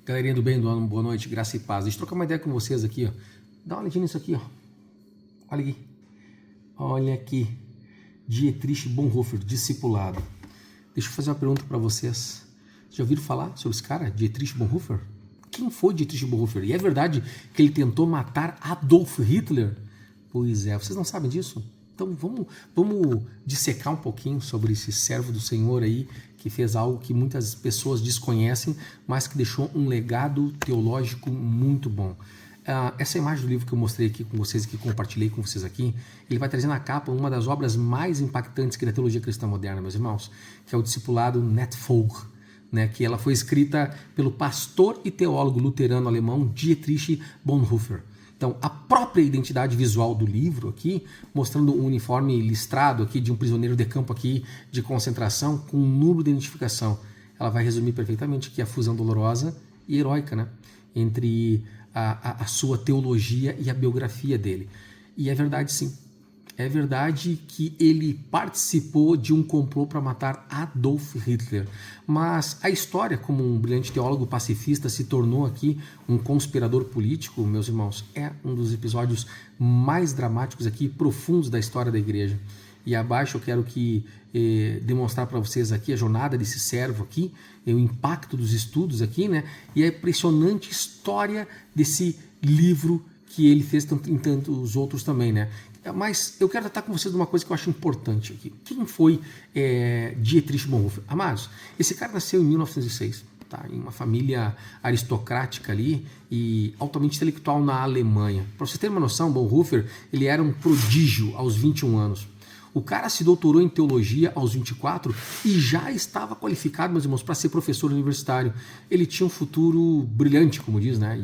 Galerinha do bem, do ano, boa noite, graça e paz. Deixa eu trocar uma ideia com vocês aqui, ó. Dá uma olhadinha nisso aqui, ó. Olha aqui. Olha aqui. Dietrich Bonhoeffer, discipulado. Deixa eu fazer uma pergunta para vocês. Já ouviram falar sobre esse cara, Dietrich Bonhoeffer? Quem foi Dietrich Bonhoeffer? E é verdade que ele tentou matar Adolf Hitler? Pois é, vocês não sabem disso? Então vamos dissecar um pouquinho sobre esse servo do Senhor aí, que fez algo que muitas pessoas desconhecem, mas que deixou um legado teológico muito bom. Essa imagem do livro que eu mostrei aqui com vocês, que compartilhei com vocês aqui, ele vai trazer na capa uma das obras mais impactantes que da teologia cristã moderna, meus irmãos, que é o discipulado Nettfolge, né, que ela foi escrita pelo pastor e teólogo luterano alemão Dietrich Bonhoeffer. Então, a própria identidade visual do livro aqui, mostrando um uniforme listrado aqui de um prisioneiro de campo aqui de concentração com um número de identificação, ela vai resumir perfeitamente aqui a fusão dolorosa e heróica, né, entre a sua teologia e a biografia dele. E é verdade, sim. É verdade que ele participou de um complô para matar Adolf Hitler, mas a história, como um brilhante teólogo pacifista, se tornou aqui um conspirador político, meus irmãos, é um dos episódios mais dramáticos aqui, profundos da história da igreja. E abaixo eu quero demonstrar para vocês aqui a jornada desse servo aqui, o impacto dos estudos aqui, né? E a impressionante história desse livro que ele fez em tantos outros também, né? Mas eu quero tratar com vocês de uma coisa que eu acho importante aqui. Quem foi Dietrich Bonhoeffer? Amados, esse cara nasceu em 1906, tá? Em uma família aristocrática ali e altamente intelectual na Alemanha. Para vocês terem uma noção, Bonhoeffer, ele era um prodígio aos 21 anos. O cara se doutorou em teologia aos 24 e já estava qualificado, meus irmãos, para ser professor universitário. Ele tinha um futuro brilhante, como diz, né?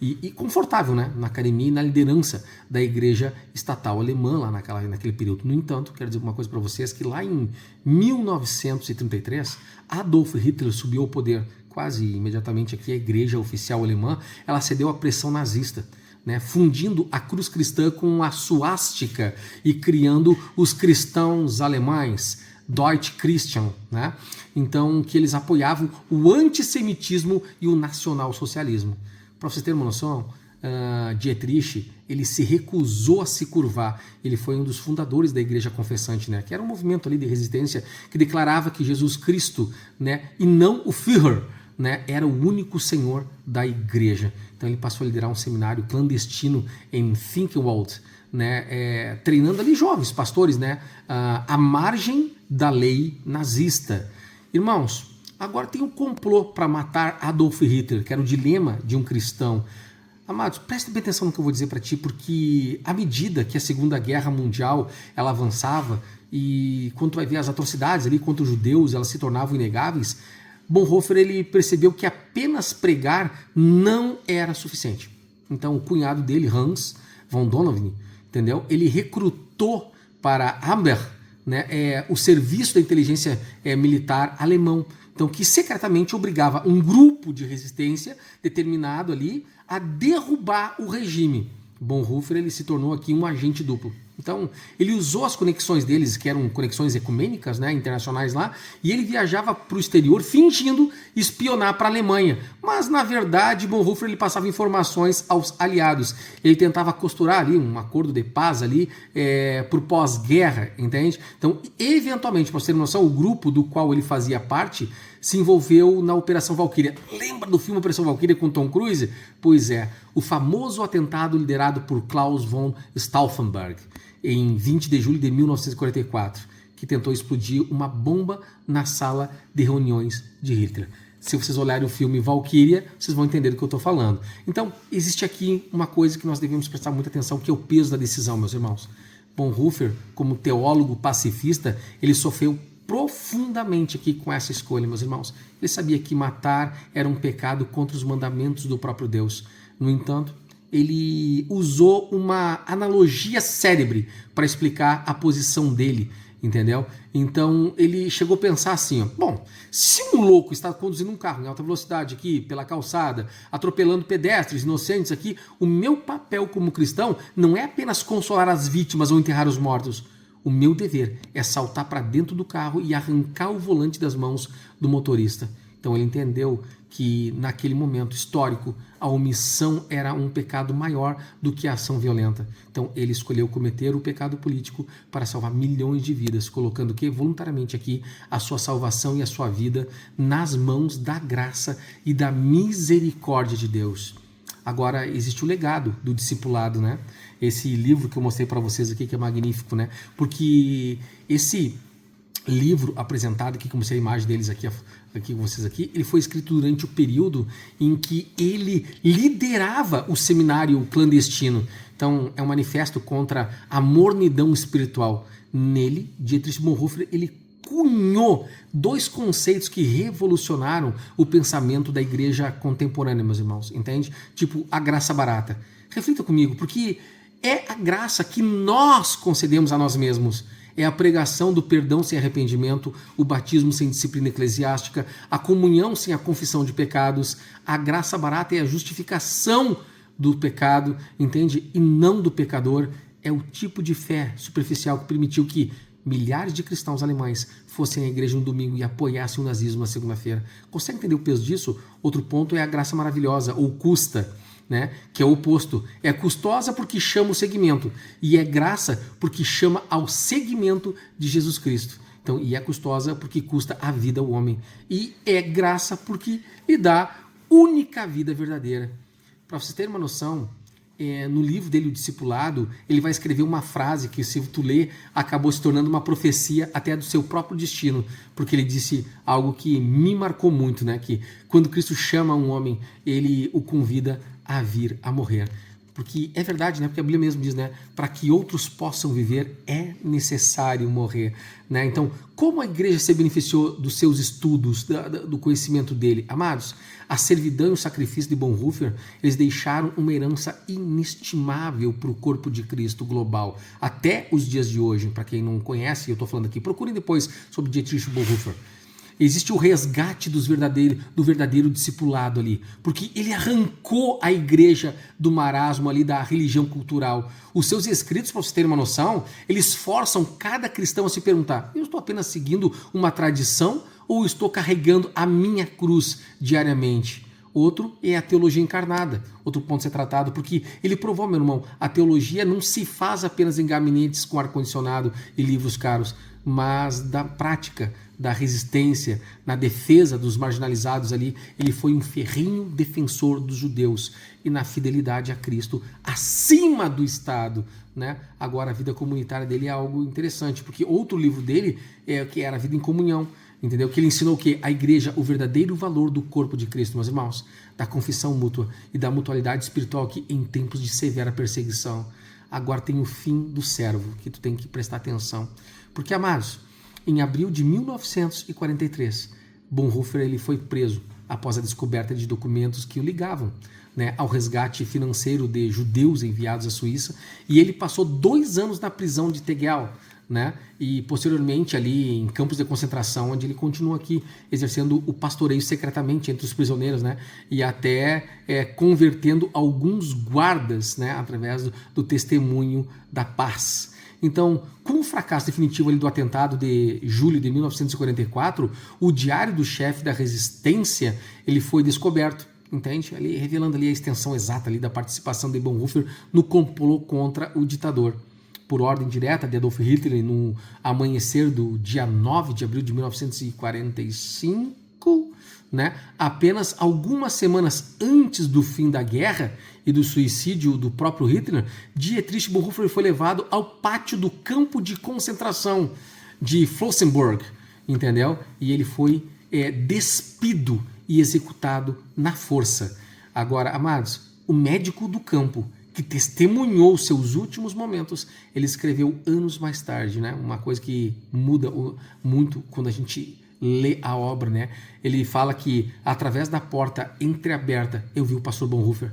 E confortável, né? Na academia e na liderança da igreja estatal alemã lá naquele período. No entanto, quero dizer uma coisa para vocês, que lá em 1933, Adolf Hitler subiu ao poder. Quase imediatamente aqui a igreja oficial alemã, ela cedeu à pressão nazista, né, fundindo a cruz cristã com a suástica e criando os cristãos alemães, Deutsche Christian, né? Então, que eles apoiavam o antissemitismo e o nacionalsocialismo. Para vocês terem uma noção, Dietrich, ele se recusou a se curvar. Ele foi um dos fundadores da Igreja Confessante, né, que era um movimento ali de resistência que declarava que Jesus Cristo, né, e não o Führer, né, era o único senhor da igreja. Então ele passou a liderar um seminário clandestino em Finkenwald, né, treinando ali jovens pastores, né, à margem da lei nazista. Irmãos, agora tem um complô para matar Adolf Hitler, que era o dilema de um cristão. Amados, preste bem atenção no que eu vou dizer para ti, porque à medida que a Segunda Guerra Mundial ela avançava e quando tu vai ver as atrocidades ali contra os judeus, elas se tornavam inegáveis, Bonhoeffer ele percebeu que apenas pregar não era suficiente. Então o cunhado dele, Hans von Donovan, entendeu? Ele recrutou para Amber, né, o serviço da inteligência militar alemão. Então que secretamente obrigava um grupo de resistência determinado ali a derrubar o regime. Bonhoeffer ele se tornou aqui um agente duplo. Então, ele usou as conexões deles, que eram conexões ecumênicas, né, internacionais lá, e ele viajava para o exterior fingindo espionar para a Alemanha. Mas, na verdade, Bonhoeffer ele passava informações aos aliados. Ele tentava costurar ali um acordo de paz ali por pós-guerra, entende? Então, eventualmente, para você ter noção, o grupo do qual ele fazia parte se envolveu na Operação Valkyria. Lembra do filme Operação Valkyria com Tom Cruise? Pois é, o famoso atentado liderado por Klaus von Stauffenberg, em 20 de julho de 1944, que tentou explodir uma bomba na sala de reuniões de Hitler. Se vocês olharem o filme Valkyria, vocês vão entender do que eu estou falando. Então, existe aqui uma coisa que nós devemos prestar muita atenção, que é o peso da decisão, meus irmãos. Bonhoeffer, como teólogo pacifista, ele sofreu profundamente aqui com essa escolha, meus irmãos. Ele sabia que matar era um pecado contra os mandamentos do próprio Deus. No entanto, ele usou uma analogia célebre para explicar a posição dele, entendeu? Então ele chegou a pensar assim, ó, bom, se um louco está conduzindo um carro em alta velocidade aqui pela calçada, atropelando pedestres inocentes aqui, o meu papel como cristão não é apenas consolar as vítimas ou enterrar os mortos. O meu dever é saltar para dentro do carro e arrancar o volante das mãos do motorista. Então ele entendeu que naquele momento histórico a omissão era um pecado maior do que a ação violenta. Então ele escolheu cometer o pecado político para salvar milhões de vidas, colocando que voluntariamente aqui a sua salvação e a sua vida nas mãos da graça e da misericórdia de Deus. Agora existe o legado do discipulado, né? Esse livro que eu mostrei para vocês aqui que é magnífico, né? Porque esse livro apresentado aqui, como se a imagem deles aqui com vocês aqui, ele foi escrito durante o período em que ele liderava o seminário clandestino. Então é um manifesto contra a mornidão espiritual. Nele, Dietrich Bonhoeffer, ele cunhou dois conceitos que revolucionaram o pensamento da igreja contemporânea, meus irmãos, entende? Tipo, a graça barata. Reflita comigo, porque é a graça que nós concedemos a nós mesmos. É a pregação do perdão sem arrependimento, o batismo sem disciplina eclesiástica, a comunhão sem a confissão de pecados. A graça barata é a justificação do pecado, entende? E não do pecador. É o tipo de fé superficial que permitiu que milhares de cristãos alemães fossem à igreja no domingo e apoiassem o nazismo na segunda-feira. Consegue entender o peso disso? Outro ponto é a graça maravilhosa, ou custa, né? Que é o oposto. É custosa porque chama o seguimento, e é graça porque chama ao seguimento de Jesus Cristo. Então, e é custosa porque custa a vida ao homem. E é graça porque lhe dá única vida verdadeira. Para vocês terem uma noção, no livro dele, O Discipulado, ele vai escrever uma frase que, se tu ler, acabou se tornando uma profecia até do seu próprio destino, porque ele disse algo que me marcou muito, né? Que quando Cristo chama um homem, ele o convida a vir a morrer. Porque é verdade, né? Porque a Bíblia mesmo diz, né? Para que outros possam viver, é necessário morrer, né? Então, como a igreja se beneficiou dos seus estudos, do conhecimento dele? Amados, a servidão e o sacrifício de Bonhoeffer, eles deixaram uma herança inestimável para o corpo de Cristo global, até os dias de hoje. Para quem não conhece, eu estou falando aqui, procurem depois sobre Dietrich Bonhoeffer. Existe o resgate do verdadeiro discipulado ali, porque ele arrancou a igreja do marasmo ali da religião cultural. Os seus escritos, para vocês terem uma noção, eles forçam cada cristão a se perguntar: eu estou apenas seguindo uma tradição ou estou carregando a minha cruz diariamente? Outro é a teologia encarnada, outro ponto a ser tratado, porque ele provou, meu irmão, a teologia não se faz apenas em gabinetes com ar-condicionado e livros caros, mas da prática, da resistência, na defesa dos marginalizados ali. Ele foi um ferrenho defensor dos judeus e na fidelidade a Cristo acima do Estado, né? Agora a vida comunitária dele é algo interessante, porque outro livro dele é que era a vida em comunhão, entendeu? Que ele ensinou o quê? A igreja, o verdadeiro valor do corpo de Cristo, meus irmãos, da confissão mútua e da mutualidade espiritual que em tempos de severa perseguição. Agora tem o fim do servo, que tu tem que prestar atenção. Porque, amados, em abril de 1943, Bonhoeffer ele foi preso após a descoberta de documentos que o ligavam, né, ao resgate financeiro de judeus enviados à Suíça, e ele passou 2 anos na prisão de Tegel, né, e posteriormente ali em campos de concentração, onde ele continua aqui exercendo o pastoreio secretamente entre os prisioneiros, né, e até convertendo alguns guardas, né, através do testemunho da paz. Então, com o fracasso definitivo ali do atentado de julho de 1944, o diário do chefe da resistência ele foi descoberto, entende? Ali, revelando ali a extensão exata ali da participação de Bonhoeffer no complô contra o ditador. Por ordem direta de Adolf Hitler, no amanhecer do dia 9 de abril de 1945, né, apenas algumas semanas antes do fim da guerra e do suicídio do próprio Hitler, Dietrich Bonhoeffer foi levado ao pátio do campo de concentração de Flossenburg, entendeu? E ele foi despido e executado na força. Agora, amados, o médico do campo que testemunhou seus últimos momentos, ele escreveu anos mais tarde, né? Uma coisa que muda muito quando a gente lê a obra, né? Ele fala que através da porta entreaberta eu vi o pastor Bonhoeffer.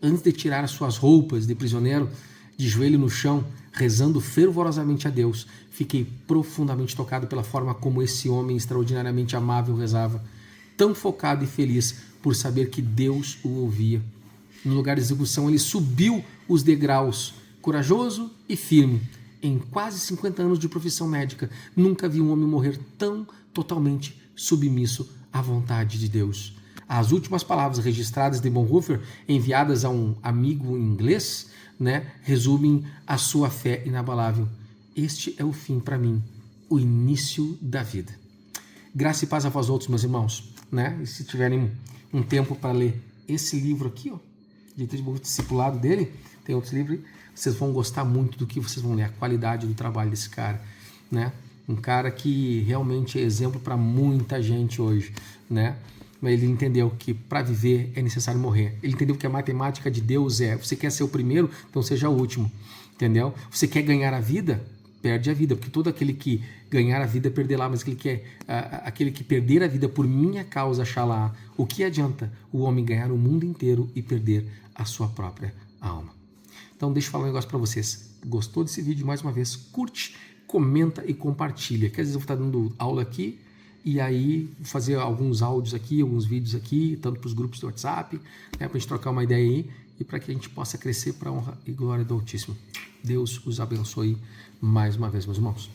Antes de tirar as suas roupas de prisioneiro, de joelho no chão, rezando fervorosamente a Deus, fiquei profundamente tocado pela forma como esse homem extraordinariamente amável rezava, tão focado e feliz por saber que Deus o ouvia. No lugar de execução, ele subiu os degraus, corajoso e firme. Em quase 50 anos de profissão médica, nunca vi um homem morrer tão totalmente submisso a vontade de Deus. As últimas palavras registradas de Bonhoeffer, enviadas a um amigo em inglês, né, resumem a sua fé inabalável. Este é o fim para mim, o início da vida. Graça e paz a vós outros, meus irmãos, né? E se tiverem um tempo para ler esse livro aqui, ó, Dietrich Bonhoeffer, discipulado dele, tem outros livros, vocês vão gostar muito do que vocês vão ler, a qualidade do trabalho desse cara, né? Um cara que realmente é exemplo para muita gente hoje, né? Ele entendeu que para viver é necessário morrer. Ele entendeu que a matemática de Deus é: você quer ser o primeiro, então seja o último, entendeu? Você quer ganhar a vida, perde a vida, porque todo aquele que ganhar a vida perderá, mas aquele que perder a vida por minha causa achará. O que adianta o homem ganhar o mundo inteiro e perder a sua própria alma? Então deixa eu falar um negócio para vocês. Gostou desse vídeo? Mais uma vez, curte, comenta e compartilha. Que às vezes eu vou estar dando aula aqui e aí fazer alguns áudios aqui, alguns vídeos aqui, tanto para os grupos do WhatsApp, né, para a gente trocar uma ideia aí e para que a gente possa crescer para a honra e glória do Altíssimo. Deus os abençoe mais uma vez, meus irmãos.